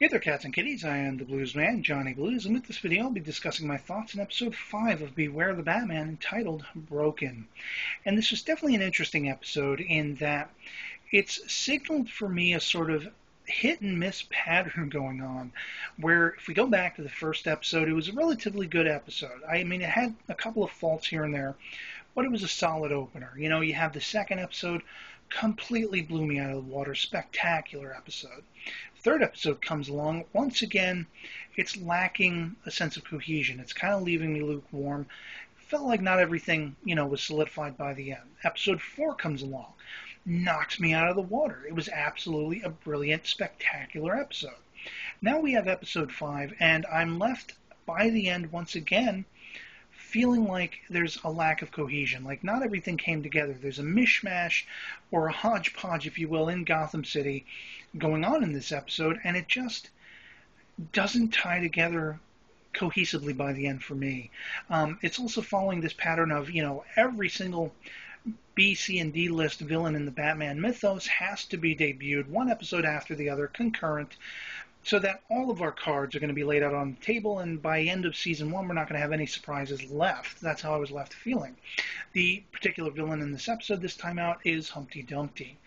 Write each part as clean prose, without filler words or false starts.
Hey there, cats and kitties. I am the Blues Man, Johnny Blues, and with this video I'll be discussing my thoughts on episode 5 of Beware the Batman, entitled Broken. And this was definitely an interesting episode in that it's signaled for me a sort of hit and miss pattern going on, where if we go back to the first episode, it was a relatively good episode. I mean, it had a couple of faults here and there, but it was a solid opener. You know, you have the second episode, completely blew me out of the water, spectacular episode. Third episode comes along, once again, it's lacking a sense of cohesion. It's kind of leaving me lukewarm. Felt like not everything, was solidified by the end. Episode 4 comes along, knocks me out of the water. It was absolutely a brilliant, spectacular episode. Now we have episode 5, and I'm left by the end once again feeling like there's a lack of cohesion, like not everything came together. There's a mishmash or a hodgepodge, if you will, in Gotham City going on in this episode, and it just doesn't tie together cohesively by the end for me. It's also following this pattern of, every single B, C, and D list villain in the Batman mythos has to be debuted one episode after the other, concurrent, so that all of our cards are going to be laid out on the table, and by end of season 1, we're not going to have any surprises left. That's how I was left feeling. The particular villain in this episode this time out is Humpty Dumpty.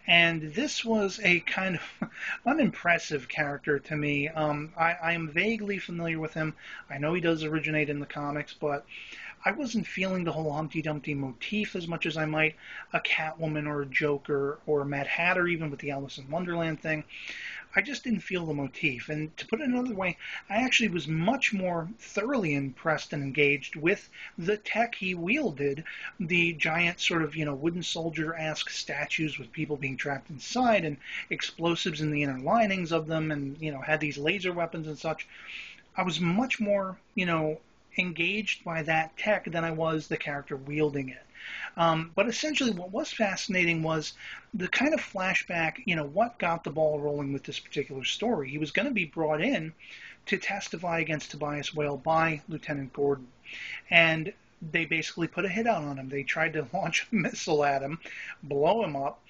And this was a kind of unimpressive character to me. I am vaguely familiar with him. I know he does originate in the comics, but I wasn't feeling the whole Humpty Dumpty motif as much as I might a Catwoman or a Joker or a Mad Hatter, even with the Alice in Wonderland thing. I just didn't feel the motif. And to put it another way, I actually was much more thoroughly impressed and engaged with the tech he wielded, the giant sort of, wooden soldier-esque statues with people being trapped inside and explosives in the inner linings of them and, had these laser weapons and such. I was much more, engaged by that tech than I was the character wielding it. But essentially what was fascinating was the kind of flashback, what got the ball rolling with this particular story. He was going to be brought in to testify against Tobias Whale by Lieutenant Gordon. And they basically put a hit out on him. They tried to launch a missile at him, blow him up,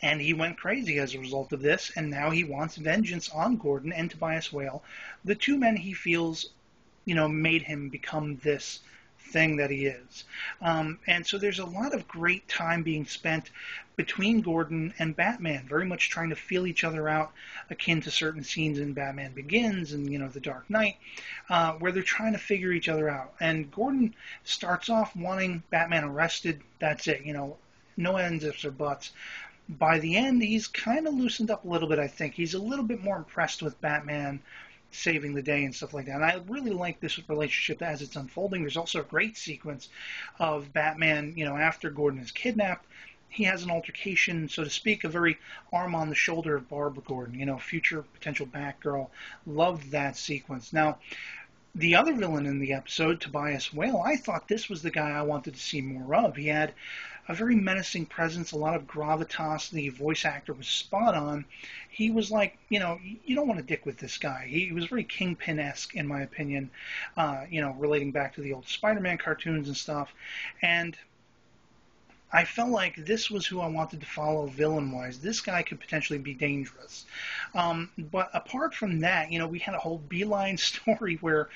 and he went crazy as a result of this, and now he wants vengeance on Gordon and Tobias Whale, the two men he feels, made him become this thing that he is. And so there's a lot of great time being spent between Gordon and Batman, very much trying to feel each other out, akin to certain scenes in Batman Begins and, The Dark Knight, where they're trying to figure each other out. And Gordon starts off wanting Batman arrested. That's it, no ends, ifs, or buts. By the end, he's kind of loosened up a little bit, I think. He's a little bit more impressed with Batman saving the day and stuff like that. And I really like this relationship as it's unfolding. There's also a great sequence of Batman, after Gordon is kidnapped, he has an altercation, so to speak, a very arm on the shoulder of Barbara Gordon, future potential Batgirl. Loved that sequence. Now, the other villain in the episode, Tobias Whale, I thought this was the guy I wanted to see more of. He had a very menacing presence, a lot of gravitas. The voice actor was spot on. He was like, you don't want to dick with this guy. He was very Kingpin-esque, in my opinion, relating back to the old Spider-Man cartoons and stuff. And I felt like this was who I wanted to follow villain-wise. This guy could potentially be dangerous. But apart from that, we had a whole beeline story where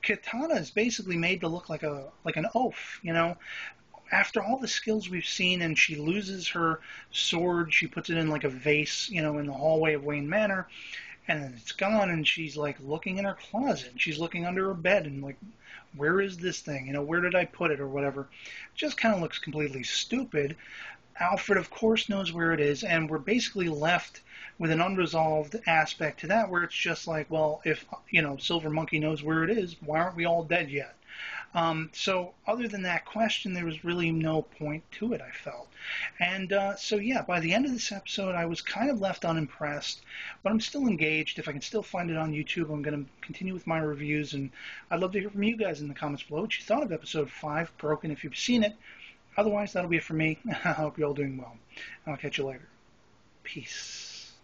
Katana is basically made to look like an oaf, After all the skills we've seen, and she loses her sword, she puts it in like a vase, in the hallway of Wayne Manor, and then it's gone, and she's like looking in her closet, and she's looking under her bed, and like, where is this thing? Where did I put it or whatever? Just kind of looks completely stupid. Alfred, of course, knows where it is, and we're basically left with an unresolved aspect to that, where it's just like, well, if, Silver Monkey knows where it is, why aren't we all dead yet? So other than that question, there was really no point to it, I felt. And by the end of this episode, I was kind of left unimpressed, but I'm still engaged. If I can still find it on YouTube, I'm going to continue with my reviews, and I'd love to hear from you guys in the comments below what you thought of episode 5, Broken, if you've seen it. Otherwise, that'll be it for me. I hope you're all doing well. I'll catch you later. Peace.